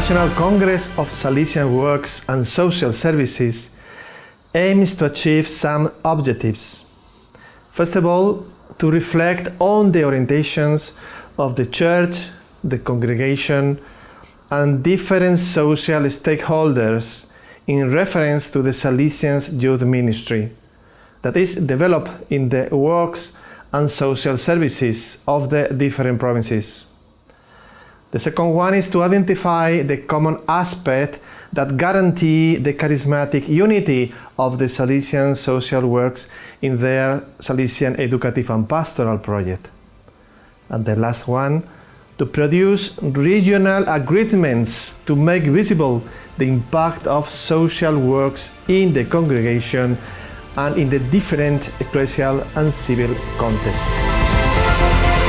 National Congress of Salesian Works and Social Services aims to achieve some objectives. First of all, to reflect on the orientations of the Church, the congregation, and different social stakeholders in reference to the Salesians Youth Ministry that is developed in the works and social services of the different provinces. The second one is to identify the common aspect that guarantee the charismatic unity of the Salesian Social Works in their Salesian Educative and Pastoral project. And the last one, to produce regional agreements to make visible the impact of social works in the congregation and in the different ecclesial and civil contexts.